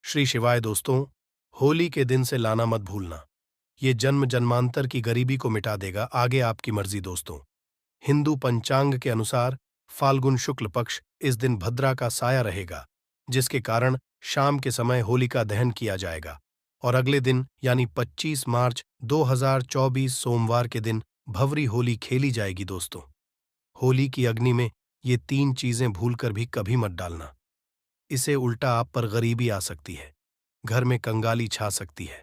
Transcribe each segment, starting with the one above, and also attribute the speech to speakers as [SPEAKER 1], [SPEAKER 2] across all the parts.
[SPEAKER 1] श्री शिवाय दोस्तों। होली के दिन से लाना मत भूलना। ये जन्म जन्मांतर की गरीबी को मिटा देगा। आगे आपकी मर्जी दोस्तों। हिंदू पंचांग के अनुसार फाल्गुन शुक्ल पक्ष इस दिन भद्रा का साया रहेगा, जिसके कारण शाम के समय होलिका दहन किया जाएगा और अगले दिन यानी 25 मार्च 2024 सोमवार के दिन भवरी होली खेली जाएगी दोस्तों। होली की अग्नि में ये 3 चीजें भूलकर भी कभी मत डालना। इसे उल्टा आप पर गरीबी आ सकती है, घर में कंगाली छा सकती है।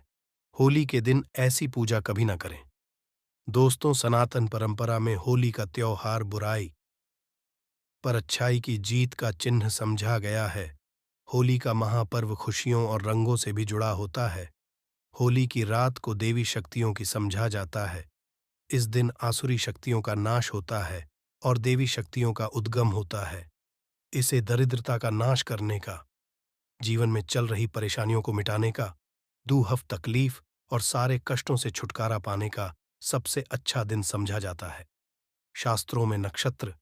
[SPEAKER 1] होली के दिन ऐसी पूजा कभी ना करें दोस्तों। सनातन परंपरा में होली का त्योहार बुराई पर अच्छाई की जीत का चिन्ह समझा गया है। होली का महापर्व खुशियों और रंगों से भी जुड़ा होता है। होली की रात को देवी शक्तियों की समझा जाता है। इस दिन आसुरी शक्तियों का नाश होता है और देवी शक्तियों का उद्गम होता है। इसे दरिद्रता का नाश करने का, जीवन में चल रही परेशानियों को मिटाने का, दूहफ तकलीफ और सारे कष्टों से छुटकारा पाने का सबसे अच्छा दिन समझा जाता है। शास्त्रों में नक्षत्र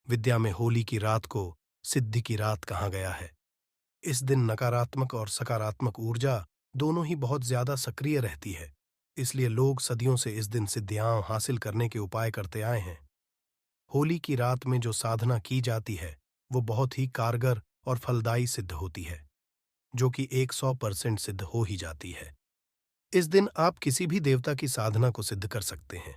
[SPEAKER 1] विद्या में होली की रात को सिद्धि की रात कहा गया है। इस दिन नकारात्मक और सकारात्मक ऊर्जा दोनों ही बहुत ज्यादा सक्रिय रहती है। इसलिए लोग सदियों से इस दिन सिद्धियां हासिल करने के उपाय करते आए हैं। होली की रात में जो साधना की जाती है वो बहुत ही कारगर और फलदायी सिद्ध होती है, जो कि 100% सिद्ध हो ही जाती है। इस दिन आप किसी भी देवता की साधना को सिद्ध कर सकते हैं।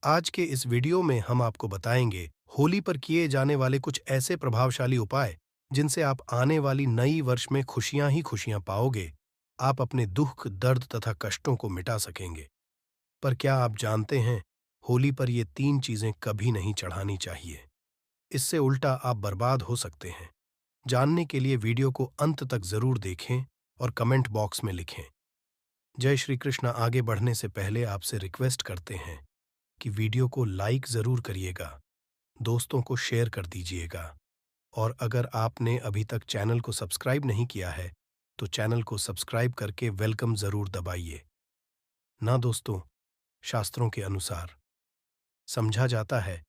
[SPEAKER 1] आज के इस वीडियो में हम आपको बताएंगे होली पर किए जाने वाले कुछ ऐसे प्रभावशाली उपाय जिनसे आप आने वाली नई वर्ष में खुशियां ही खुशियां पाओगे। आप अपने दुख, दर्द तथा कष्टों को मिटा सकेंगे। पर क्या आप जानते हैं, होली पर ये 3 चीजें कभी नहीं चढ़ानी चाहिए। इससे उल्टा आप बर्बाद हो सकते हैं। जानने के लिए वीडियो को अंत तक जरूर देखें और कमेंट बॉक्स में लिखें। जय श्री कृष्ण। आगे बढ़ने से पहले आपसे रिक्वेस्ट करते हैं कि वीडियो को लाइक जरूर करिएगा, दोस्तों को शेयर कर दीजिएगा और अगर आपने अभी तक चैनल को सब्सक्राइब नहीं किया है तो चैनल को सब्सक्राइब करके वेलकम जरूर दबाइए ना दोस्तों। शास्त्रों के अनुसार समझा जाता है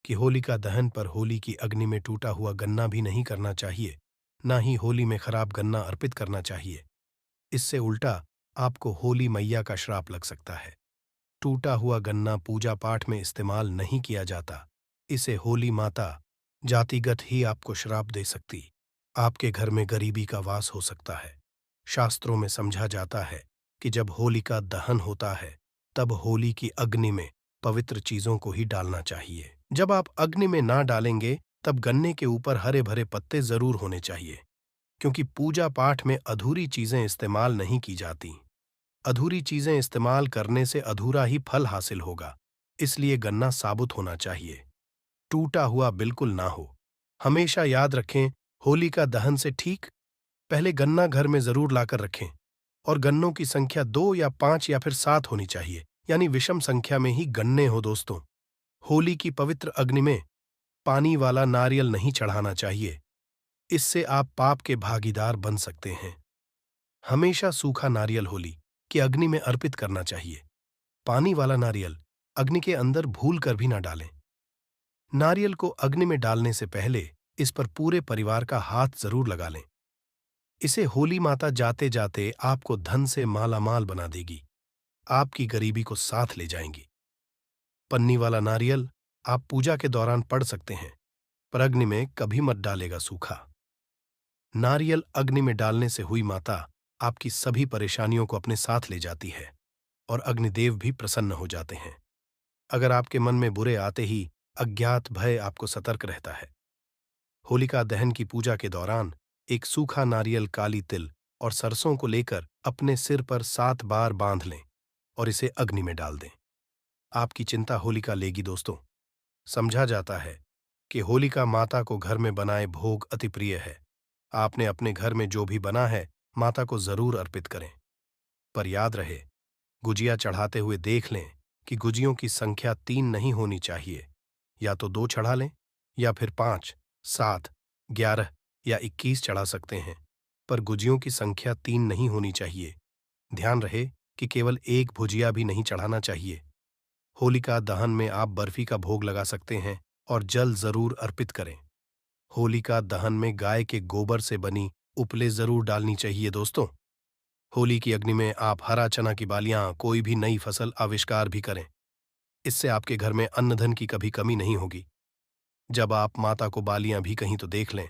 [SPEAKER 1] कि होलिका दहन पर होली की अग्नि में टूटा हुआ गन्ना भी नहीं करना चाहिए, ना ही होली में खराब गन्ना अर्पित करना चाहिए। इससे उल्टा आपको होली मैया का श्राप लग सकता है। टूटा हुआ गन्ना पूजा पाठ में इस्तेमाल नहीं किया जाता। इसे होली माता जातिगत ही आपको श्राप दे सकती। आपके घर में गरीबी का वास हो सकता है। शास्त्रों में समझा जाता है कि जब होली का दहन होता है तब होली की अग्नि में पवित्र चीजों को ही डालना चाहिए। जब आप अग्नि में ना डालेंगे तब गन्ने के ऊपर हरे भरे पत्ते जरूर होने चाहिए, क्योंकि पूजा पाठ में अधूरी चीजें इस्तेमाल नहीं की जाती। अधूरी चीजें इस्तेमाल करने से अधूरा ही फल हासिल होगा। इसलिए गन्ना साबुत होना चाहिए, टूटा हुआ बिल्कुल ना हो। हमेशा याद रखें, होली का दहन से ठीक पहले गन्ना घर में जरूर लाकर रखें और गन्नों की संख्या 2 या 5 या फिर 7 होनी चाहिए, यानी विषम संख्या में ही गन्ने हो दोस्तों। होली की पवित्र अग्नि में पानी वाला नारियल नहीं चढ़ाना चाहिए। इससे आप पाप के भागीदार बन सकते हैं। हमेशा सूखा नारियल होली की अग्नि में अर्पित करना चाहिए। पानी वाला नारियल अग्नि के अंदर भूल कर भी ना डालें। नारियल को अग्नि में डालने से पहले इस पर पूरे परिवार का हाथ जरूर लगा लें। इसे होली माता जाते जाते आपको धन से मालामाल बना देगी, आपकी गरीबी को साथ ले जाएंगी। पन्नी वाला नारियल आप पूजा के दौरान पढ़ सकते हैं, पर अग्नि में कभी मत डालेगा सूखा। नारियल अग्नि में डालने से हुई माता आपकी सभी परेशानियों को अपने साथ ले जाती है और अग्निदेव भी प्रसन्न हो जाते हैं। अगर आपके मन में बुरे आते ही अज्ञात भय आपको सतर्क रहता है। होलिका दहन की पूजा के दौरान एक सूखा नारियल, काली तिल और सरसों को लेकर अपने सिर पर 7 बार बांध लें और इसे अग्नि में डाल दें। आपकी चिंता होलिका लेगी दोस्तों। समझा जाता है कि होलिका माता को घर में बनाए भोग अति प्रिय है। आपने अपने घर में जो भी बना है माता को जरूर अर्पित करें। पर याद रहे, गुजिया चढ़ाते हुए देख लें कि गुजियों की संख्या 3 नहीं होनी चाहिए। या तो 2 चढ़ा लें या फिर 5, 7, 11 या 21 चढ़ा सकते हैं, पर गुजियों की संख्या 3 नहीं होनी चाहिए। ध्यान रहे कि केवल एक भुजिया भी नहीं चढ़ाना चाहिए। होलिका दहन में आप बर्फी का भोग लगा सकते हैं और जल जरूर अर्पित करें। होलिका दहन में गाय के गोबर से बनी उपले जरूर डालनी चाहिए दोस्तों। होली की अग्नि में आप हरा चना की बालियां, कोई भी नई फसल आविष्कार भी करें। इससे आपके घर में अन्न धन की कभी कमी नहीं होगी। जब आप माता को बालियां भी कहीं तो देख लें,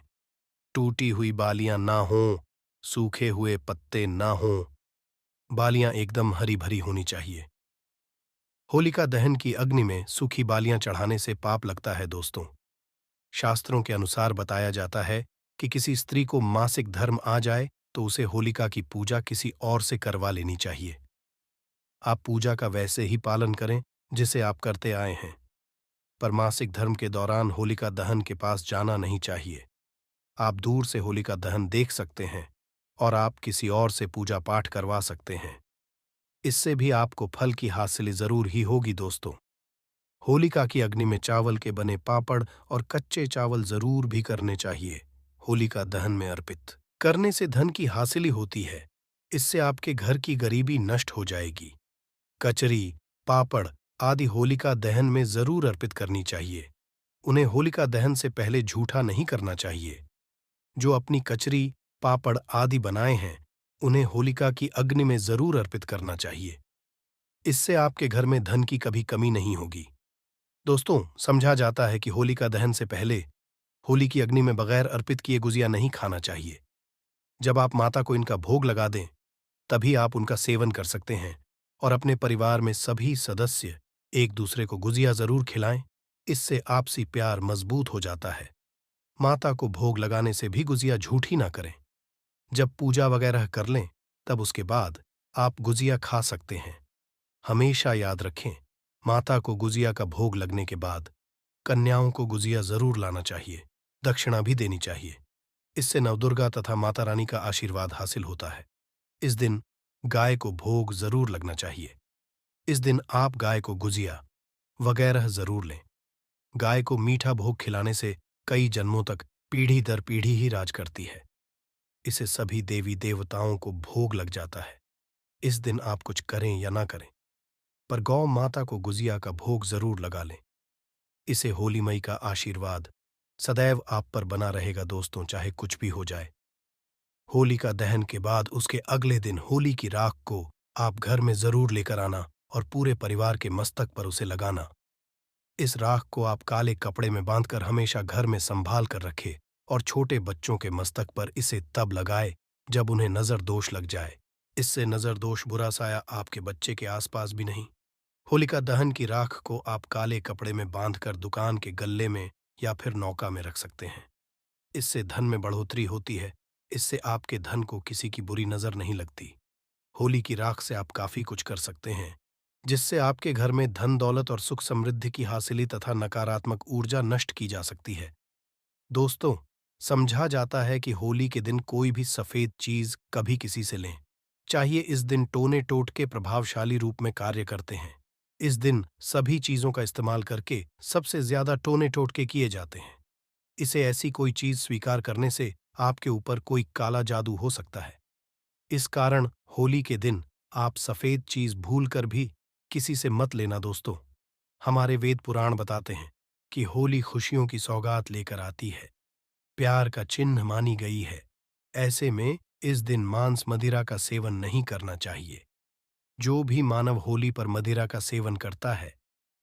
[SPEAKER 1] टूटी हुई बालियां ना हों, सूखे हुए पत्ते ना हों, बालियां एकदम हरी भरी होनी चाहिए। होलिका दहन की अग्नि में सूखी बालियां चढ़ाने से पाप लगता है दोस्तों। शास्त्रों के अनुसार बताया जाता है कि किसी स्त्री को मासिक धर्म आ जाए तो उसे होलिका की पूजा किसी और से करवा लेनी चाहिए। आप पूजा का वैसे ही पालन करें जिसे आप करते आए हैं, पर मासिक धर्म के दौरान होलिका दहन के पास जाना नहीं चाहिए। आप दूर से होलिका दहन देख सकते हैं और आप किसी और से पूजा पाठ करवा सकते हैं। इससे भी आपको फल की हासिल जरूर ही होगी दोस्तों। होलिका की अग्नि में चावल के बने पापड़ और कच्चे चावल जरूर भी करने चाहिए। होलिका दहन में अर्पित करने से धन की हासिली होती है। इससे आपके घर की गरीबी नष्ट हो जाएगी। कचरी, पापड़ आदि होलिका दहन में जरूर अर्पित करनी चाहिए। उन्हें होलिका दहन से पहले झूठा नहीं करना चाहिए। जो अपनी कचरी, पापड़ आदि बनाए हैं, उन्हें होलिका की अग्नि में जरूर अर्पित करना चाहिए। इससे आपके घर में धन की कभी कमी नहीं होगी। दोस्तों, समझा जाता है कि होलिका दहन से पहले होली की अग्नि में बगैर अर्पित किए गुजिया नहीं खाना चाहिए। जब आप माता को इनका भोग लगा दें, तभी आप उनका सेवन कर सकते हैं और अपने परिवार में सभी सदस्य एक दूसरे को गुजिया जरूर खिलाएं। इससे आपसी प्यार मजबूत हो जाता है। माता को भोग लगाने से भी गुजिया झूठी ना करें। जब पूजा वगैरह कर लें, तब उसके बाद आप गुजिया खा सकते हैं। हमेशा याद रखें, माता को गुजिया का भोग लगने के बाद कन्याओं को गुजिया जरूर लाना चाहिए, दक्षिणा भी देनी चाहिए। इससे नवदुर्गा तथा माता रानी का आशीर्वाद हासिल होता है। इस दिन गाय को भोग जरूर लगना चाहिए। इस दिन आप गाय को गुजिया वगैरह जरूर लें। गाय को मीठा भोग खिलाने से कई जन्मों तक पीढ़ी दर पीढ़ी ही राज करती है। इसे सभी देवी देवताओं को भोग लग जाता है। इस दिन आप कुछ करें या ना करें, पर गौ माता को गुजिया का भोग जरूर लगा लें। इसे होली मई का आशीर्वाद सदैव आप पर बना रहेगा दोस्तों, चाहे कुछ भी हो जाए। होली का दहन के बाद उसके अगले दिन होली की राख को आप घर में जरूर लेकर आना और पूरे परिवार के मस्तक पर उसे लगाना। इस राख को आप काले कपड़े में बांधकर हमेशा घर में संभाल कर रखें और छोटे बच्चों के मस्तक पर इसे तब लगाए जब उन्हें नजर दोष लग जाए। इससे नजर दोष बुरा साया आपके बच्चे के आसपास भी नहीं। होलिका दहन की राख को आप काले कपड़े में बांधकर दुकान के गल्ले में या फिर नौका में रख सकते हैं। इससे धन में बढ़ोतरी होती है। इससे आपके धन को किसी की बुरी नजर नहीं लगती। होली की राख से आप काफी कुछ कर सकते हैं, जिससे आपके घर में धन दौलत और सुख समृद्धि की हासिली तथा नकारात्मक ऊर्जा नष्ट की जा सकती है। दोस्तों, समझा जाता है कि होली के दिन कोई भी सफेद चीज कभी किसी से लें, चाहिए इस दिन टोने टोटके प्रभावशाली रूप में कार्य करते हैं। इस दिन सभी चीजों का इस्तेमाल करके सबसे ज्यादा टोने टोटके किए जाते हैं। इसे ऐसी कोई चीज स्वीकार करने से आपके ऊपर कोई काला जादू हो सकता है। इस कारण होली के दिन आप सफेद चीज भूलकर भी किसी से मत लेना दोस्तों। हमारे वेद पुराण बताते हैं कि होली खुशियों की सौगात लेकर आती है, प्यार का चिन्ह मानी गई है। ऐसे में इस दिन मांस मदिरा का सेवन नहीं करना चाहिए। जो भी मानव होली पर मदिरा का सेवन करता है,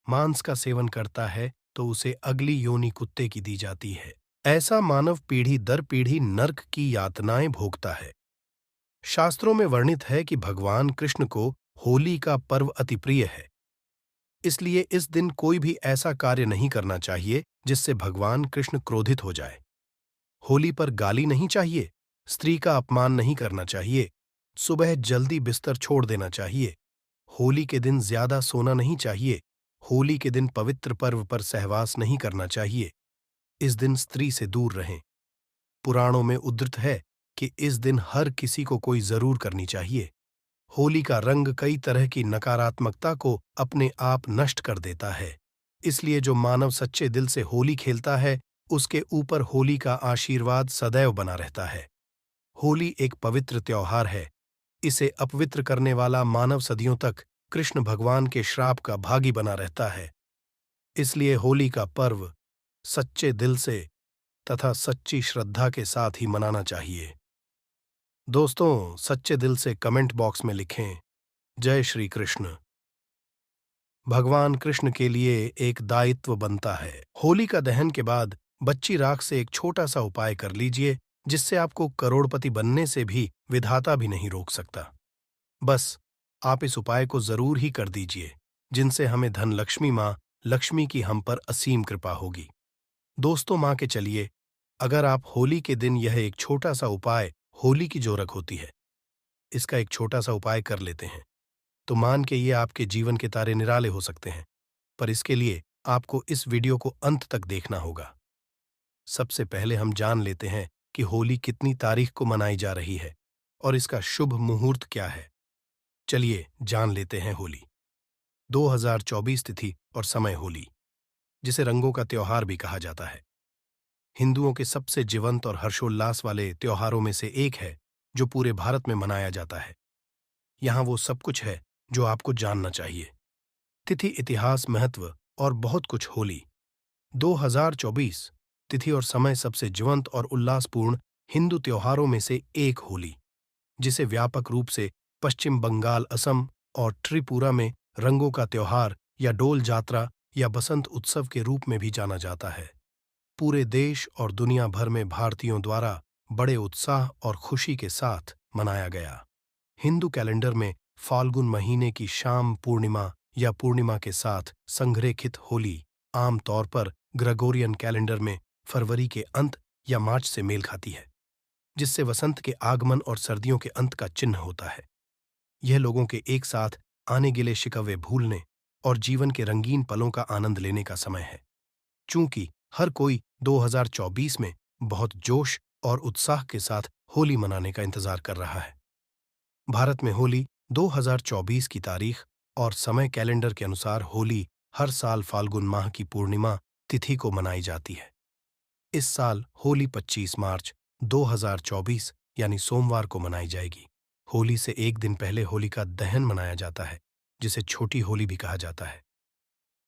[SPEAKER 1] मांस का सेवन करता है, तो उसे अगली योनि कुत्ते की दी जाती है। ऐसा मानव पीढ़ी दर पीढ़ी नर्क की यातनाएं भोगता है। शास्त्रों में वर्णित है कि भगवान कृष्ण को होली का पर्व अति प्रिय है। इसलिए इस दिन कोई भी ऐसा कार्य नहीं करना चाहिए जिससे भगवान कृष्ण क्रोधित हो जाए। होली पर गाली नहीं चाहिए, स्त्री का अपमान नहीं करना चाहिए, सुबह जल्दी बिस्तर छोड़ देना चाहिए। होली के दिन ज्यादा सोना नहीं चाहिए। होली के दिन पवित्र पर्व पर सहवास नहीं करना चाहिए। इस दिन स्त्री से दूर रहें। पुराणों में उद्धृत है कि इस दिन हर किसी को कोई जरूर करनी चाहिए। होली का रंग कई तरह की नकारात्मकता को अपने आप नष्ट कर देता है। इसलिए जो मानव सच्चे दिल से होली खेलता है, उसके ऊपर होली का आशीर्वाद सदैव बना रहता है। होली एक पवित्र त्योहार है। इसे अपवित्र करने वाला मानव सदियों तक कृष्ण भगवान के श्राप का भागी बना रहता है। इसलिए होली का पर्व सच्चे दिल से तथा सच्ची श्रद्धा के साथ ही मनाना चाहिए। दोस्तों, सच्चे दिल से कमेंट बॉक्स में लिखें, जय श्री कृष्ण। भगवान कृष्ण के लिए एक दायित्व बनता है। होली का दहन के बाद बच्ची राख से एक छोटा सा उपाय कर लीजिए, जिससे आपको करोड़पति बनने से भी विधाता भी नहीं रोक सकता। बस, आप इस उपाय को जरूर ही कर दीजिए, जिनसे हमें धन लक्ष्मी माँ, लक्ष्मी की हम पर असीम कृपा होगी। दोस्तों, माँ के चलिए, अगर आप होली के दिन यह एक छोटा सा उपाय, होली की जोरक होती है, इसका एक छोटा सा उपाय कर लेते हैं, तो मान के ये आपके जीवन के तारे निराले हो सकते हैं। पर इसके लिए आपको इस वीडियो को अंत तक देखना होगा। सबसे पहले हम जान लेते हैं कि होली कितनी तारीख को मनाई जा रही है और इसका शुभ मुहूर्त क्या है। चलिए जान लेते हैं होली। 2024 तिथि और समय होली, जिसे रंगों का त्योहार भी कहा जाता है, हिंदुओं के सबसे जीवंत और हर्षोल्लास वाले त्योहारों में से एक है, जो पूरे भारत में मनाया जाता है। यहाँ वो सब कुछ है जो आपको जानना चाहिए: तिथि, इतिहास, महत्व और बहुत कुछ। होली 2024 तिथि और समय सबसे जीवंत और उल्लासपूर्ण हिंदू त्योहारों में से एक होली, जिसे व्यापक रूप से पश्चिम बंगाल, असम और त्रिपुरा में रंगों का त्योहार या डोल जात्रा या बसंत उत्सव के रूप में भी जाना जाता है, पूरे देश और दुनिया भर में भारतीयों द्वारा बड़े उत्साह और खुशी के साथ मनाया गया। हिंदू कैलेंडर में फाल्गुन महीने की शाम पूर्णिमा या पूर्णिमा के साथ संघरेखित होली आम तौर पर ग्रेगोरियन कैलेंडर में फरवरी के अंत या मार्च से मेल खाती है, जिससे वसंत के आगमन और सर्दियों के अंत का चिन्ह होता है। यह लोगों के एक साथ आने गिले शिकवे भूलने और जीवन के रंगीन पलों का आनंद लेने का समय है। चूंकि हर कोई 2024 में बहुत जोश और उत्साह के साथ होली मनाने का इंतजार कर रहा है। भारत में होली 2024 की तारीख और समय कैलेंडर के अनुसार होली हर साल फाल्गुन माह की पूर्णिमा तिथि को मनाई जाती है। इस साल होली 25 मार्च 2024 यानी सोमवार को मनाई जाएगी। होली से एक दिन पहले होली का दहन मनाया जाता है, जिसे छोटी होली भी कहा जाता है,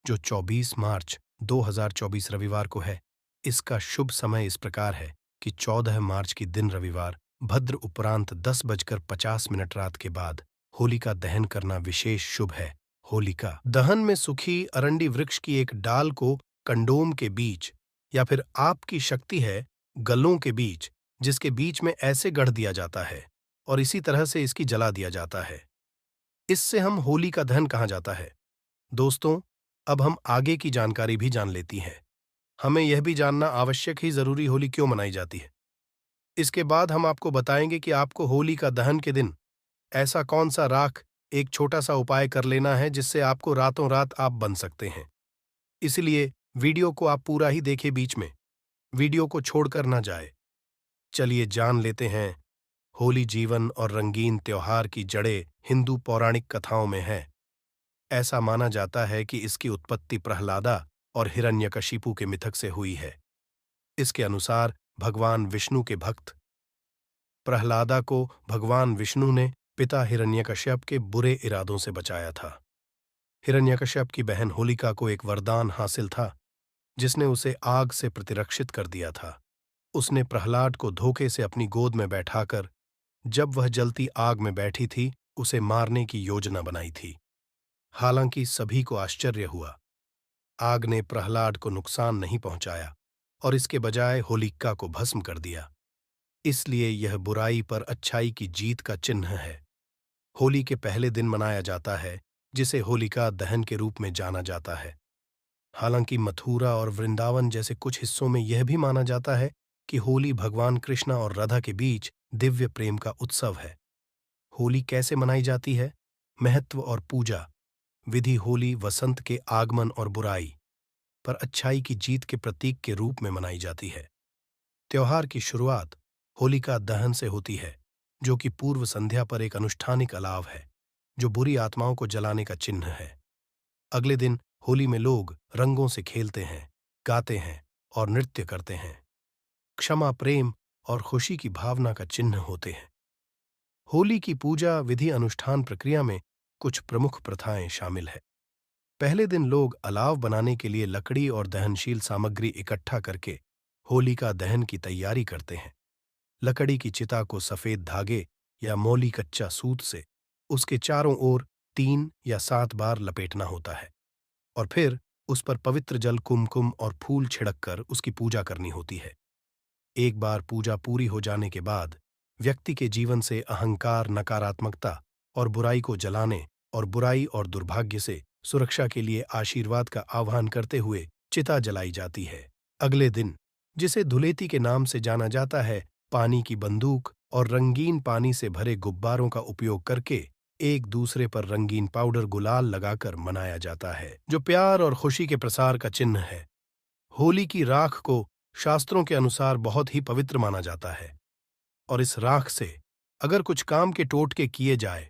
[SPEAKER 1] जो 24 मार्च 2024 रविवार को है। इसका शुभ समय इस प्रकार है कि 14 मार्च की दिन रविवार भद्र उपरांत 10:50 रात के बाद होली का दहन करना विशेष शुभ है। होलिका दहन में सूखी अरंडी वृक्ष की एक डाल को कंडोम के बीच या फिर आपकी शक्ति है गलों के बीच, जिसके बीच में ऐसे गढ़ दिया जाता है और इसी तरह से इसकी जला दिया जाता है। इससे हम होली का दहन कहा जाता है। दोस्तों, अब हम आगे की जानकारी भी जान लेती हैं। हमें यह भी जानना आवश्यक ही जरूरी होली क्यों मनाई जाती है। इसके बाद हम आपको बताएंगे कि आपको होली का दहन के दिन ऐसा कौन सा राख एक छोटा सा उपाय कर लेना है, जिससे आपको रातों रात आप बन सकते हैं। इसलिए वीडियो को आप पूरा ही देखें, बीच में वीडियो को छोड़कर ना जाए। चलिए जान लेते हैं। होली जीवन और रंगीन त्योहार की जड़ें हिंदू पौराणिक कथाओं में है। ऐसा माना जाता है कि इसकी उत्पत्ति प्रहलादा और हिरण्यकशिपु के मिथक से हुई है। इसके अनुसार भगवान विष्णु के भक्त प्रहलादा को भगवान विष्णु ने पिता हिरण्यकश्यप के बुरे इरादों से बचाया था। हिरण्यकश्यप की बहन होलिका को एक वरदान हासिल था, जिसने उसे आग से प्रतिरक्षित कर दिया था। उसने प्रहलाद को धोखे से अपनी गोद में बैठाकर, जब वह जलती आग में बैठी थी, उसे मारने की योजना बनाई थी। हालांकि सभी को आश्चर्य हुआ। आग ने प्रहलाद को नुकसान नहीं पहुंचाया और इसके बजाय होलिका को भस्म कर दिया। इसलिए यह बुराई पर अच्छाई की जीत का चिन्ह है। होली के पहले दिन मनाया जाता है, जिसे होलिका दहन के रूप में जाना जाता है। हालांकि मथुरा और वृंदावन जैसे कुछ हिस्सों में यह भी माना जाता है कि होली भगवान कृष्ण और राधा के बीच दिव्य प्रेम का उत्सव है। होली कैसे मनाई जाती है? महत्व और पूजा विधि। होली वसंत के आगमन और बुराई पर अच्छाई की जीत के प्रतीक के रूप में मनाई जाती है। त्योहार की शुरुआत होलिका दहन से होती है, जो कि पूर्व संध्या पर एक अनुष्ठानिक अलाव है, जो बुरी आत्माओं को जलाने का चिन्ह है। अगले दिन होली में लोग रंगों से खेलते हैं, गाते हैं और नृत्य करते हैं। क्षमा, प्रेम और खुशी की भावना का चिन्ह होते हैं। होली की पूजा विधि अनुष्ठान प्रक्रिया में कुछ प्रमुख प्रथाएं शामिल है। पहले दिन लोग अलाव बनाने के लिए लकड़ी और दहनशील सामग्री इकट्ठा करके होलिका दहन की तैयारी करते हैं। लकड़ी की चिता को सफेद धागे या मौली कच्चा सूत से उसके चारों ओर 3 या 7 बार लपेटना होता है और फिर उस पर पवित्र जल, कुमकुम और फूल छिड़ककर उसकी पूजा करनी होती है। एक बार पूजा पूरी हो जाने के बाद व्यक्ति के जीवन से अहंकार, नकारात्मकता और बुराई को जलाने और बुराई और दुर्भाग्य से सुरक्षा के लिए आशीर्वाद का आह्वान करते हुए चिता जलाई जाती है। अगले दिन, जिसे धुलेती के नाम से जाना जाता है, पानी की बंदूक और रंगीन पानी से भरे गुब्बारों का उपयोग करके एक दूसरे पर रंगीन पाउडर, गुलाल लगाकर मनाया जाता है, जो प्यार और खुशी के प्रसार का चिन्ह है। होली की राख को शास्त्रों के अनुसार बहुत ही पवित्र माना जाता है और इस राख से अगर कुछ काम के टोटके किए जाए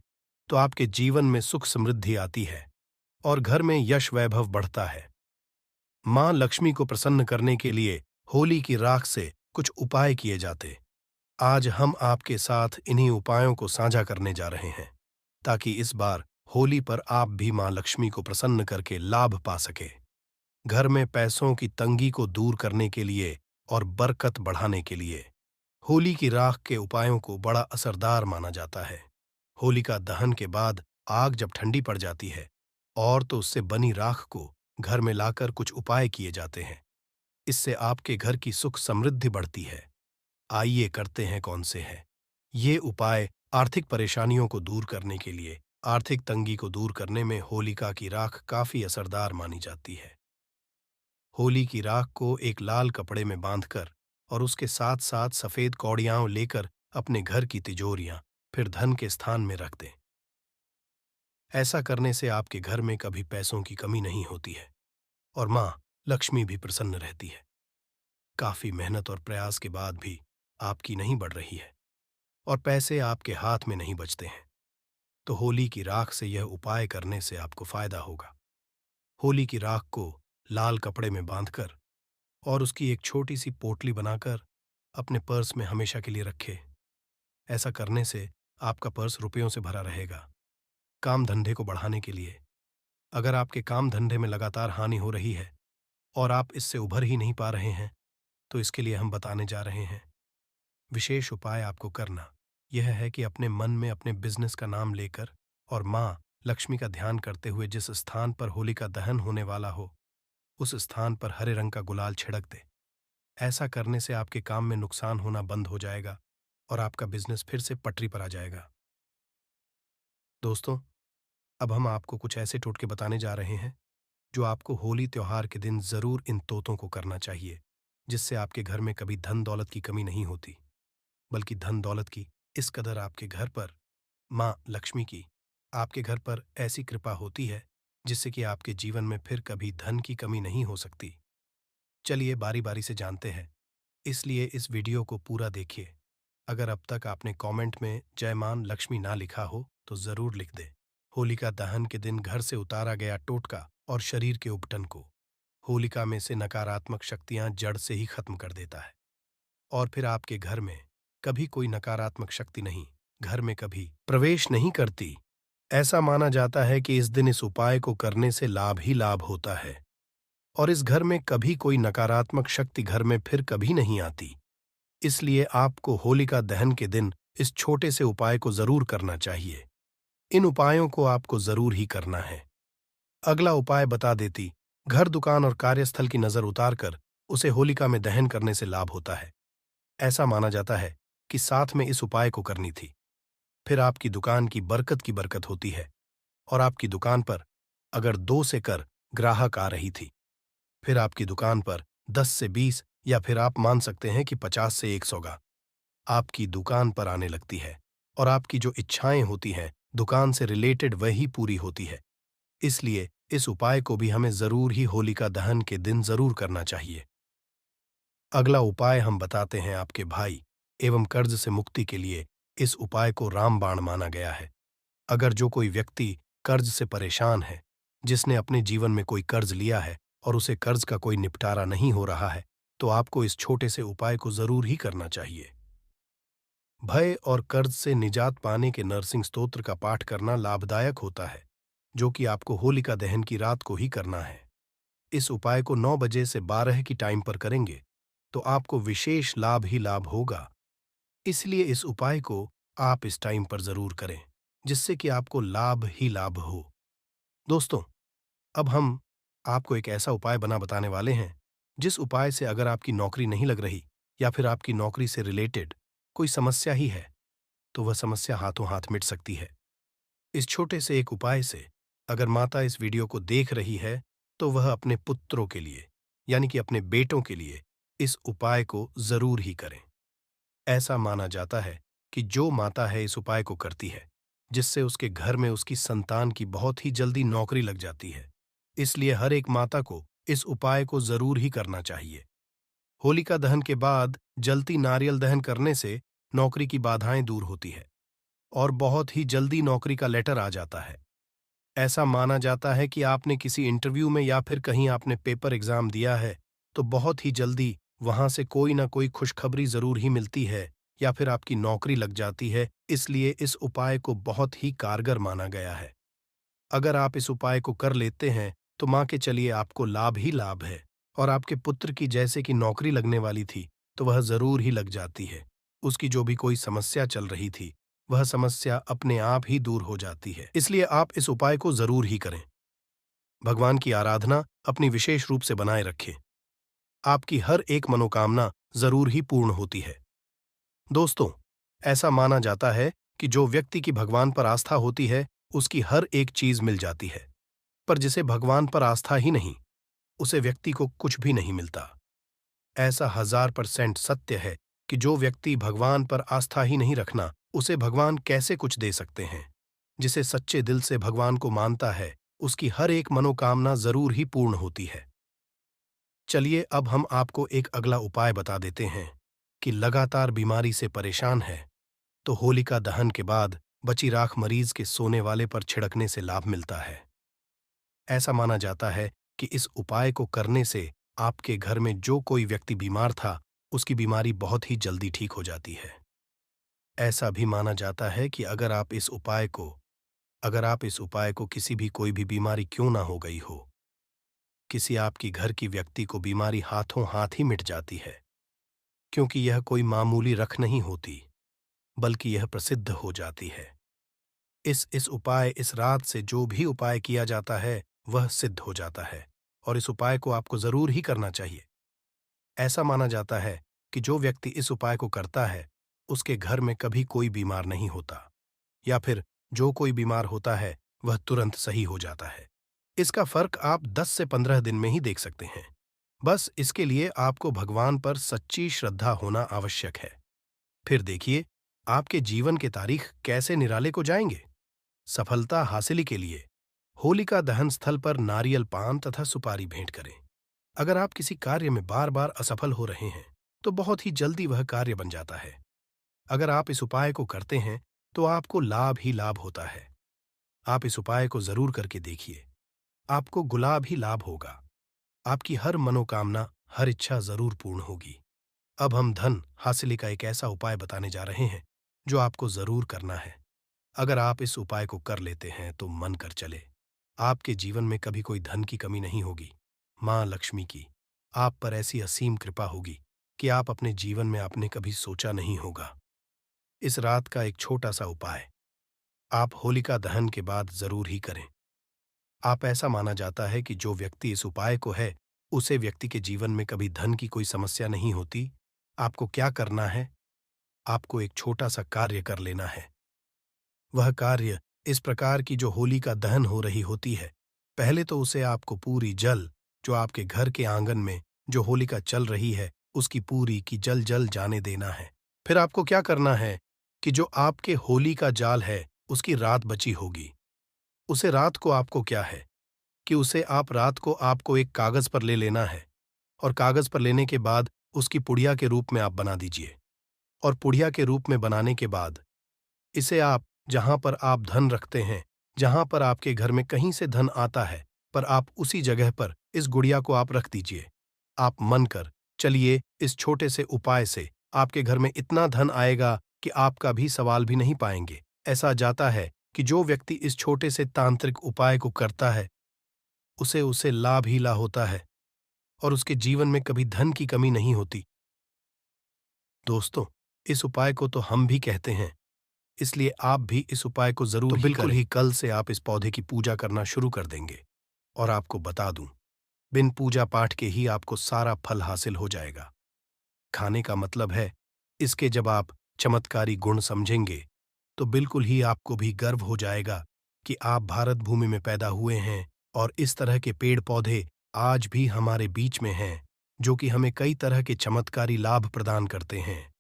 [SPEAKER 1] तो आपके जीवन में सुख समृद्धि आती है और घर में यश वैभव बढ़ता है। मां लक्ष्मी को प्रसन्न करने के लिए होली की राख से कुछ उपाय किए जाते। आज हम आपके साथ इन्हीं उपायों को साझा करने जा रहे हैं ताकि इस बार होली पर आप भी मां लक्ष्मी को प्रसन्न करके लाभ पा सके। घर में पैसों की तंगी को दूर करने के लिए और बरकत बढ़ाने के लिए होली की राख के उपायों को बड़ा असरदार माना जाता है। होलिका दहन के बाद आग जब ठंडी पड़ जाती है और तो उससे बनी राख को घर में लाकर कुछ उपाय किए जाते हैं। इससे आपके घर की सुख समृद्धि बढ़ती है। आइए करते हैं कौन से हैं ये उपाय। आर्थिक परेशानियों को दूर करने के लिए, आर्थिक तंगी को दूर करने में होलिका की राख काफी असरदार मानी जाती है। होली की राख को एक लाल कपड़े में बांधकर और उसके साथ साथ सफेद कौड़ियां लेकर अपने घर की तिजोरियां, फिर धन के स्थान में रख दें। ऐसा करने से आपके घर में कभी पैसों की कमी नहीं होती है और मां लक्ष्मी भी प्रसन्न रहती है। काफी मेहनत और प्रयास के बाद भी आपकी नहीं बढ़ रही है और पैसे आपके हाथ में नहीं बचते हैं, तो होली की राख से यह उपाय करने से आपको फायदा होगा। होली की राख को लाल कपड़े में बांधकर और उसकी एक छोटी सी पोटली बनाकर अपने पर्स में हमेशा के लिए रखें। ऐसा करने से आपका पर्स रुपयों से भरा रहेगा। काम धंधे को बढ़ाने के लिए, अगर आपके काम धंधे में लगातार हानि हो रही है और आप इससे उभर ही नहीं पा रहे हैं, तो इसके लिए हम बताने जा रहे हैं। विशेष उपाय आपको करना यह है कि अपने मन में अपने बिजनेस का नाम लेकर और मां लक्ष्मी का ध्यान करते हुए जिस स्थान पर होली का दहन होने वाला हो उस स्थान पर हरे रंग का गुलाल छिड़क दे। ऐसा करने से आपके काम में नुकसान होना बंद हो जाएगा और आपका बिजनेस फिर से पटरी पर आ जाएगा। दोस्तों, अब हम आपको कुछ ऐसे टोटके बताने जा रहे हैं जो आपको होली त्योहार के दिन जरूर इन तोतों को करना चाहिए, जिससे आपके घर में कभी धन दौलत की कमी नहीं होती, बल्कि धन दौलत की इस कदर आपके घर पर मां लक्ष्मी की आपके घर पर ऐसी कृपा होती है जिससे कि आपके जीवन में फिर कभी धन की कमी नहीं हो सकती। चलिए बारी बारी से जानते हैं, इसलिए इस वीडियो को पूरा देखिए। अगर अब तक आपने कमेंट में जय मां लक्ष्मी ना लिखा हो तो जरूर लिख दे। होलिका दहन के दिन घर से उतारा गया टोटका और शरीर के उपटन को होलिका में से नकारात्मक शक्तियां जड़ से ही खत्म कर देता है और फिर आपके घर में कभी कोई नकारात्मक शक्ति नहीं घर में कभी प्रवेश नहीं करती। ऐसा माना जाता है कि इस दिन इस उपाय को करने से लाभ ही लाभ होता है और इस घर में कभी कोई नकारात्मक शक्ति घर में फिर कभी नहीं आती। इसलिए आपको होलिका दहन के दिन इस छोटे से उपाय को जरूर करना चाहिए। इन उपायों को आपको जरूर ही करना है। अगला उपाय बता देती, घर, दुकान और कार्यस्थल की नजर उतारकर उसे होलिका में दहन करने से लाभ होता है। ऐसा माना जाता है कि साथ में इस उपाय को करनी थी, फिर आपकी दुकान की बरकत होती है और आपकी दुकान पर अगर 2 से कर ग्राहक आ रही थी, फिर आपकी दुकान पर 10 से 20 या फिर आप मान सकते हैं कि 50 से 100 आपकी दुकान पर आने लगती है और आपकी जो इच्छाएं होती हैं दुकान से रिलेटेड वही पूरी होती है। इसलिए इस उपाय को भी हमें जरूर ही होलिका दहन के दिन जरूर करना चाहिए। अगला उपाय हम बताते हैं आपके भाई एवं कर्ज से मुक्ति के लिए। इस उपाय को रामबाण माना गया है। अगर जो कोई व्यक्ति कर्ज से परेशान है, जिसने अपने जीवन में कोई कर्ज लिया है और उसे कर्ज का कोई निपटारा नहीं हो रहा है, तो आपको इस छोटे से उपाय को जरूर ही करना चाहिए। भय और कर्ज से निजात पाने के नरसिंह स्तोत्र का पाठ करना लाभदायक होता है, जो कि आपको होलिका दहन की रात को ही करना है। इस उपाय को 9 बजे से 12 की टाइम पर करेंगे तो आपको विशेष लाभ ही लाभ होगा। इसलिए इस उपाय को आप इस टाइम पर जरूर करें, जिससे कि आपको लाभ ही लाभ हो। दोस्तों, अब हम आपको एक ऐसा उपाय बताने वाले हैं, जिस उपाय से अगर आपकी नौकरी नहीं लग रही या फिर आपकी नौकरी से रिलेटेड कोई समस्या ही है, तो वह समस्या हाथों हाथ मिट सकती है। इस छोटे से एक उपाय से अगर माता इस वीडियो को देख रही है, तो वह अपने पुत्रों के लिए, यानी कि अपने बेटों के लिए इस उपाय को जरूर ही करें। ऐसा माना जाता है कि जो माता है इस उपाय को करती है, जिससे उसके घर में उसकी संतान की बहुत ही जल्दी नौकरी लग जाती है। इसलिए हर एक माता को इस उपाय को जरूर ही करना चाहिए। होलिका दहन के बाद जलती नारियल दहन करने से नौकरी की बाधाएं दूर होती है और बहुत ही जल्दी नौकरी का लेटर आ जाता है। ऐसा माना जाता है कि आपने किसी इंटरव्यू में या फिर कहीं आपने पेपर एग्जाम दिया है, तो बहुत ही जल्दी वहां से कोई ना कोई खुशखबरी जरूर ही मिलती है या फिर आपकी नौकरी लग जाती है। इसलिए इस उपाय को बहुत ही कारगर माना गया है। अगर आप इस उपाय को कर लेते हैं, तो मां के चलिए आपको लाभ ही लाभ है और आपके पुत्र की जैसे कि नौकरी लगने वाली थी, तो वह जरूर ही लग जाती है। उसकी जो भी कोई समस्या चल रही थी, वह समस्या अपने आप ही दूर हो जाती है। इसलिए आप इस उपाय को जरूर ही करें। भगवान की आराधना अपनी विशेष रूप से बनाए रखें। आपकी हर एक मनोकामना जरूर ही पूर्ण होती है। दोस्तों, ऐसा माना जाता है कि जो व्यक्ति की भगवान पर आस्था होती है, उसकी हर एक चीज मिल जाती है। पर जिसे भगवान पर आस्था ही नहीं, उसे व्यक्ति को कुछ भी नहीं मिलता। ऐसा 1000% सत्य है कि जो व्यक्ति भगवान पर आस्था ही नहीं रखना, उसे भगवान कैसे कुछ दे सकते हैं। जिसे सच्चे दिल से भगवान को मानता है, उसकी हर एक मनोकामना जरूर ही पूर्ण होती है। चलिए अब हम आपको एक अगला उपाय बता देते हैं कि लगातार बीमारी से परेशान है, तो होलिका दहन के बाद बची राख मरीज के सोने वाले पर छिड़कने से लाभ मिलता है। ऐसा माना जाता है कि इस उपाय को करने से आपके घर में जो कोई व्यक्ति बीमार था, उसकी बीमारी बहुत ही जल्दी ठीक हो जाती है। ऐसा भी माना जाता है कि अगर आप इस उपाय को किसी भी कोई भी बीमारी क्यों ना हो गई हो, किसी आपकी घर की व्यक्ति को बीमारी हाथों हाथ ही मिट जाती है, क्योंकि यह कोई मामूली रख नहीं होती, बल्कि यह प्रसिद्ध हो जाती है। इस रात से जो भी उपाय किया जाता है, वह सिद्ध हो जाता है और इस उपाय को आपको जरूर ही करना चाहिए। ऐसा माना जाता है कि जो व्यक्ति इस उपाय को करता है, उसके घर में कभी कोई बीमार नहीं होता, या फिर जो कोई बीमार होता है, वह तुरंत सही हो जाता है। इसका फर्क आप 10 से 15 दिन में ही देख सकते हैं। बस इसके लिए आपको भगवान पर सच्ची श्रद्धा होना आवश्यक है। फिर देखिए, आपके जीवन के तारीख कैसे निराले को जाएंगे। सफलता हासिल के लिए होलिका दहन स्थल पर नारियल पान तथा सुपारी भेंट करें। अगर आप किसी कार्य में बार बार असफल हो रहे हैं, तो बहुत ही जल्दी वह कार्य बन जाता है। अगर आप इस उपाय को करते हैं, तो आपको लाभ ही लाभ होता है। आप इस उपाय को जरूर करके देखिए, आपको गुलाब ही लाभ होगा। आपकी हर मनोकामना, हर इच्छा जरूर पूर्ण होगी। अब हम धन हासिल का एक ऐसा उपाय बताने जा रहे हैं, जो आपको जरूर करना है। अगर आप इस उपाय को कर लेते हैं, तो मन कर चले, आपके जीवन में कभी कोई धन की कमी नहीं होगी। मां लक्ष्मी की आप पर ऐसी असीम कृपा होगी कि आप अपने जीवन में आपने कभी सोचा नहीं होगा। इस रात का एक छोटा सा उपाय आप होलिका दहन के बाद जरूर ही करें। आप ऐसा माना जाता है कि जो व्यक्ति इस उपाय को है, उसे व्यक्ति के जीवन में कभी धन की कोई समस्या नहीं होती। आपको क्या करना है? आपको एक छोटा सा कार्य कर लेना है। वह कार्य इस प्रकार की जो होलिका दहन हो रही होती है, पहले तो उसे आपको पूरी जल, जो आपके घर के आंगन में जो होलिका चल रही है, उसकी पूरी की जल जल जाने देना है। फिर आपको क्या करना है कि जो आपके होली का जाल है, उसकी रात बची होगी, उसे रात को आपको क्या है कि उसे आप रात को आपको एक कागज पर ले लेना है और कागज पर लेने के बाद उसकी पुड़िया के रूप में आप बना दीजिए। और पुड़िया के रूप में बनाने के बाद इसे आप जहां पर आप धन रखते हैं, जहां पर आपके घर में कहीं से धन आता है, पर आप उसी जगह पर इस गुड़िया को आप रख दीजिए। आप मन कर चलिए, इस छोटे से उपाय से आपके घर में इतना धन आएगा कि आपका भी सवाल भी नहीं पाएंगे। ऐसा जाता है कि जो व्यक्ति इस छोटे से तांत्रिक उपाय को करता है, उसे उसे लाभ ही लाभ होता है और उसके जीवन में कभी धन की कमी नहीं होती। दोस्तों, इस उपाय को तो हम भी कहते हैं, इसलिए आप भी इस उपाय को जरूर ही बिल्कुल ही कल से आप इस पौधे की पूजा करना शुरू कर देंगे। और आपको बता दूं, बिन पूजा पाठ के ही आपको सारा फल हासिल हो जाएगा। खाने का मतलब है, इसके जब आप चमत्कारी गुण समझेंगे, तो बिल्कुल ही आपको भी गर्व हो जाएगा कि आप भारत भूमि में पैदा हुए हैं और इस तरह के पेड़ पौधे आज भी हमारे बीच में हैं, जो कि हमें कई तरह के चमत्कारी लाभ प्रदान करते हैं।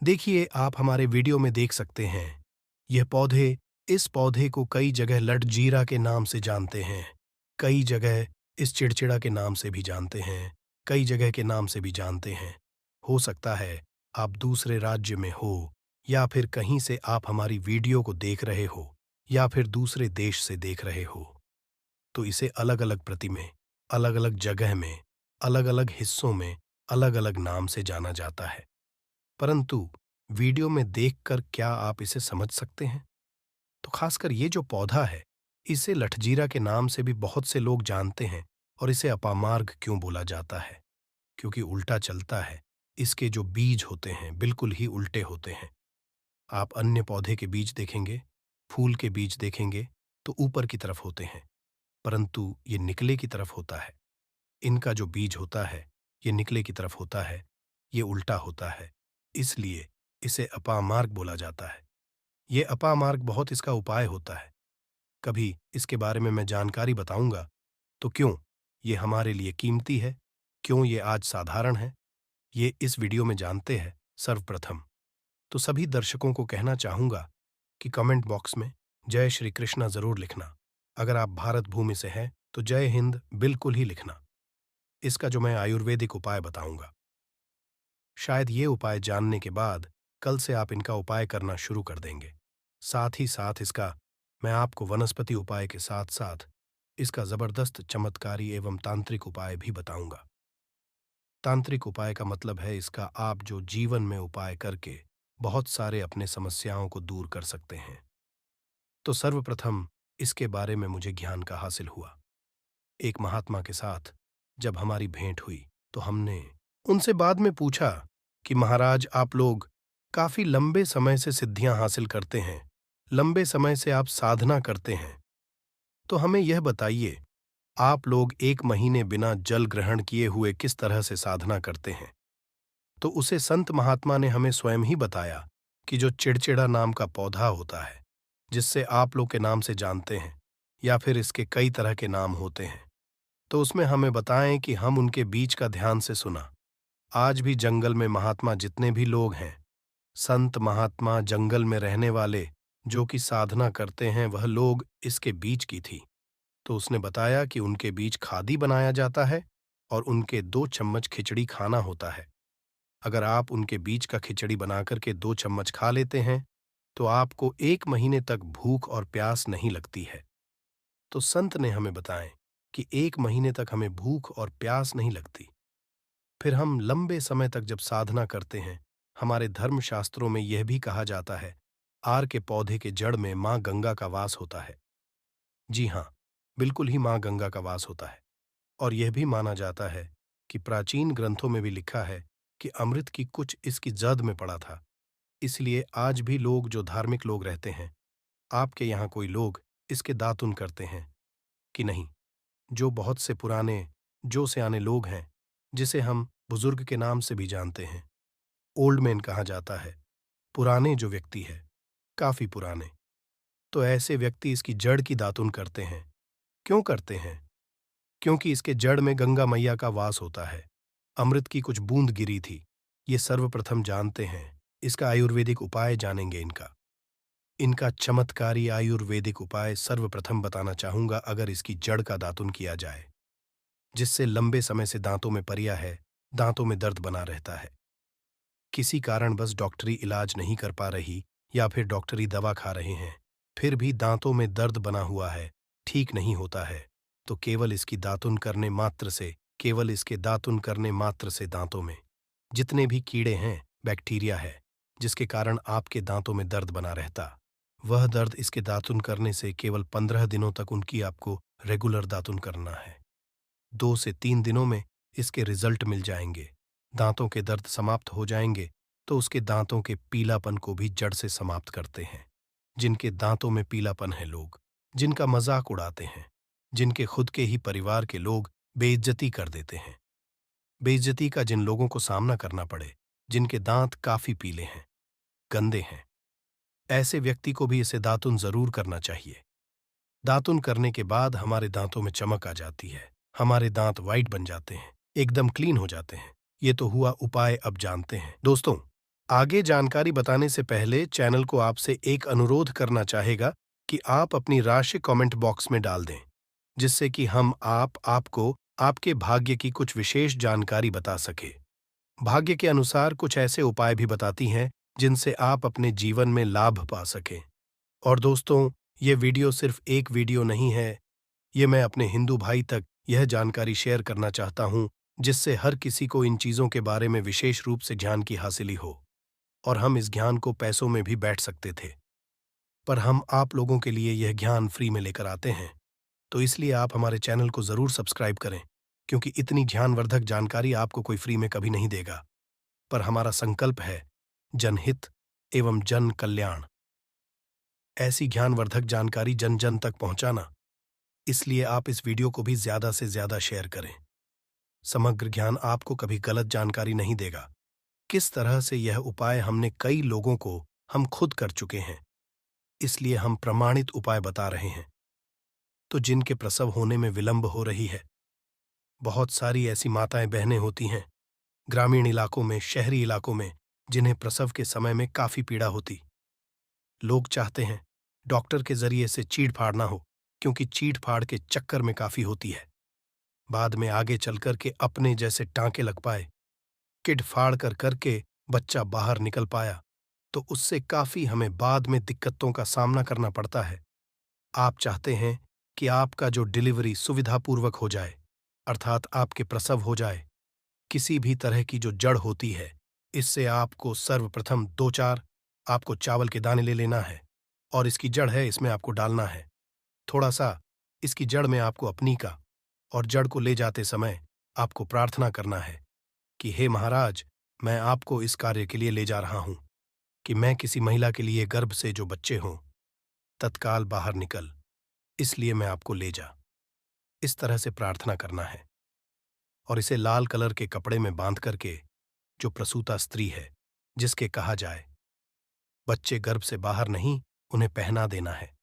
[SPEAKER 1] देखिए, आप हमारे वीडियो में देख सकते हैं, यह पौधे, इस पौधे को कई जगह लटजीरा के नाम से जानते हैं, कई जगह इस चिड़चिड़ा के नाम से भी जानते हैं, कई जगह के नाम से भी जानते हैं। हो सकता है आप दूसरे राज्य में हो, या फिर कहीं से आप हमारी वीडियो को देख रहे हो, या फिर दूसरे देश से देख रहे हो, तो इसे अलग-अलग प्रति में, अलग-अलग जगह में, अलग-अलग हिस्सों में, अलग-अलग नाम से जाना जाता है। परंतु वीडियो में देखकर क्या आप इसे समझ सकते हैं? तो खासकर ये जो पौधा है, इसे लठजीरा के नाम से भी बहुत से लोग जानते हैं। और इसे अपामार्ग क्यों बोला जाता है? क्योंकि उल्टा चलता है। इसके जो बीज होते हैं, बिल्कुल ही उल्टे होते हैं। आप अन्य पौधे के बीज देखेंगे, फूल के बीज देखेंगे, तो ऊपर की तरफ होते हैं, परंतु ये निकले की तरफ होता है। इनका जो बीज होता है, ये निकले की तरफ होता है, ये उल्टा होता है। इसलिए इसे अपामार्ग बोला जाता है। ये अपामार्ग बहुत इसका उपाय होता है। कभी इसके बारे में मैं जानकारी बताऊंगा, तो क्यों ये हमारे लिए कीमती है, क्यों ये आज साधारण है, ये इस वीडियो में जानते हैं सर्वप्रथम। तो सभी दर्शकों को कहना चाहूंगा कि कमेंट बॉक्स में जय श्री कृष्णा जरूर लिखना। अगर आप भारत भूमि से हैं तो जय हिंद बिल्कुल ही लिखना। इसका जो मैं आयुर्वेदिक उपाय बताऊंगा, शायद ये उपाय जानने के बाद कल से आप इनका उपाय करना शुरू कर देंगे। साथ ही साथ इसका मैं आपको वनस्पति उपाय के साथ साथ इसका जबरदस्त चमत्कारी एवं तांत्रिक उपाय भी बताऊंगा। तांत्रिक उपाय का मतलब है इसका आप जो जीवन में उपाय करके बहुत सारे अपने समस्याओं को दूर कर सकते हैं। तो सर्वप्रथम इसके बारे में मुझे ज्ञान का हासिल हुआ। एक महात्मा के साथ जब हमारी भेंट हुई, तो हमने उनसे बाद में पूछा कि महाराज, आप लोग काफी लंबे समय से सिद्धियां हासिल करते हैं, लंबे समय से आप साधना करते हैं, तो हमें यह बताइए, आप लोग 1 महीने बिना जल ग्रहण किए हुए किस तरह से साधना करते हैं? तो उसे संत महात्मा ने हमें स्वयं ही बताया कि जो चिड़चिड़ा नाम का पौधा होता है, जिससे आप लोग के नाम से जानते हैं, या फिर इसके कई तरह के नाम होते हैं, तो उसमें हमें बताएं कि हम उनके बीच का ध्यान से सुना। आज भी जंगल में महात्मा जितने भी लोग हैं, संत महात्मा जंगल में रहने वाले जो कि साधना करते हैं, वह लोग इसके बीच की थी। तो उसने बताया कि उनके बीच खादी बनाया जाता है और उनके 2 चम्मच खिचड़ी खाना होता है। अगर आप उनके बीच का खिचड़ी बनाकर के 2 चम्मच खा लेते हैं, तो आपको 1 महीने तक भूख और प्यास नहीं लगती है। तो संत ने हमें बताएं कि 1 महीने तक हमें भूख और प्यास नहीं लगती। फिर हम लंबे समय तक जब साधना करते हैं, हमारे धर्मशास्त्रों में यह भी कहा जाता है, आर के पौधे के जड़ में माँ गंगा का वास होता है। जी हाँ, बिल्कुल ही माँ गंगा का वास होता है। और यह भी माना जाता है कि प्राचीन ग्रंथों में भी लिखा है कि अमृत की कुछ इसकी जद में पड़ा था। इसलिए आज भी लोग जो धार्मिक लोग रहते हैं, आपके यहाँ कोई लोग इसके दातुन करते हैं कि नहीं? जो बहुत से पुराने, जो सयाने लोग हैं, जिसे हम बुजुर्ग के नाम से भी जानते हैं, ओल्ड मैन कहा जाता है, पुराने जो व्यक्ति है, काफी पुराने, तो ऐसे व्यक्ति इसकी जड़ की दातुन करते हैं। क्यों करते हैं? क्योंकि इसके जड़ में गंगा मैया का वास होता है। अमृत की कुछ बूंद गिरी थी। ये सर्वप्रथम जानते हैं। इसका आयुर्वेदिक उपाय जानेंगे इनका चमत्कारी आयुर्वेदिक उपाय सर्वप्रथम बताना चाहूंगा, अगर इसकी जड़ का दातुन किया जाए, जिससे लंबे समय से दांतों में परिया है, दांतों में दर्द बना रहता है, किसी कारण बस डॉक्टरी इलाज नहीं कर पा रही, या फिर डॉक्टरी दवा खा रहे हैं, फिर भी दांतों में दर्द बना हुआ है, ठीक नहीं होता है, तो केवल इसकी दातुन करने मात्र से, केवल इसके दातुन करने मात्र से दांतों में जितने भी कीड़े हैं, बैक्टीरिया है, जिसके कारण आपके दांतों में दर्द बना रहता, वह दर्द इसके दातुन करने से केवल 15 दिनों तक उनकी आपको रेगुलर दातुन करना है। 2 से 3 दिनों में इसके रिजल्ट मिल जाएंगे, दांतों के दर्द समाप्त हो जाएंगे तो उसके दांतों के पीलापन को भी जड़ से समाप्त करते हैं। जिनके दांतों में पीलापन है, लोग जिनका मजाक उड़ाते हैं, जिनके खुद के ही परिवार के लोग बेइज्जती कर देते हैं, बेइज्जती का जिन लोगों को सामना करना पड़े, जिनके दांत काफी पीले हैं, गंदे हैं, ऐसे व्यक्ति को भी इसे दातुन जरूर करना चाहिए। दातुन करने के बाद हमारे दांतों में चमक आ जाती है, हमारे दांत वाइट बन जाते हैं, एकदम क्लीन हो जाते हैं। ये तो हुआ उपाय, अब जानते हैं। दोस्तों, आगे जानकारी बताने से पहले चैनल को आपसे एक अनुरोध करना चाहेगा कि आप अपनी राशि कमेंट बॉक्स में डाल दें, जिससे कि हम आपको आपके भाग्य की कुछ विशेष जानकारी बता सके। भाग्य के अनुसार कुछ ऐसे उपाय भी बताती हैं जिनसे आप अपने जीवन में लाभ पा सकें। और दोस्तों, ये वीडियो सिर्फ एक वीडियो नहीं है, ये मैं अपने हिंदू भाई तक यह जानकारी शेयर करना चाहता हूं, जिससे हर किसी को इन चीजों के बारे में विशेष रूप से ज्ञान की हासिली हो। और हम इस ज्ञान को पैसों में भी बैठ सकते थे, पर हम आप लोगों के लिए यह ज्ञान फ्री में लेकर आते हैं। तो इसलिए आप हमारे चैनल को जरूर सब्सक्राइब करें, क्योंकि इतनी ज्ञानवर्धक जानकारी आपको कोई फ्री में कभी नहीं देगा। पर हमारा संकल्प है जनहित एवं जन कल्याण, ऐसी ज्ञानवर्धक जानकारी जन जन तक पहुंचाना। इसलिए आप इस वीडियो को भी ज्यादा से ज्यादा शेयर करें। समग्र ज्ञान आपको कभी गलत जानकारी नहीं देगा। किस तरह से यह उपाय हमने कई लोगों को हम खुद कर चुके हैं, इसलिए हम प्रमाणित उपाय बता रहे हैं। तो जिनके प्रसव होने में विलंब हो रही है, बहुत सारी ऐसी माताएं बहनें होती हैं ग्रामीण इलाकों में, शहरी इलाकों में, जिन्हें प्रसव के समय में काफी पीड़ा होती। लोग चाहते हैं डॉक्टर के जरिए से चीड़ फाड़ ना हो, क्योंकि चीड़ फाड़ के चक्कर में काफी होती है। बाद में आगे चलकर के अपने जैसे टांके लग पाए, किड फाड़ कर करके बच्चा बाहर निकल पाया, तो उससे काफी हमें बाद में दिक्कतों का सामना करना पड़ता है। आप चाहते हैं कि आपका जो डिलीवरी सुविधापूर्वक हो जाए, अर्थात आपके प्रसव हो जाए। किसी भी तरह की जो जड़ होती है, इससे आपको सर्वप्रथम 2-4 आपको चावल के दाने ले लेना है, और इसकी जड़ है, इसमें आपको डालना है थोड़ा सा। इसकी जड़ में आपको अपनी का, और जड़ को ले जाते समय आपको प्रार्थना करना है कि हे महाराज, मैं आपको इस कार्य के लिए ले जा रहा हूं, कि मैं किसी महिला के लिए गर्भ से जो बच्चे हों तत्काल बाहर निकल, इसलिए मैं आपको ले जा। इस तरह से प्रार्थना करना है, और इसे लाल कलर के कपड़े में बांध करके जो प्रसूता स्त्री है, जिसके कहा जाए बच्चे गर्भ से बाहर नहीं, उन्हें पहना देना है।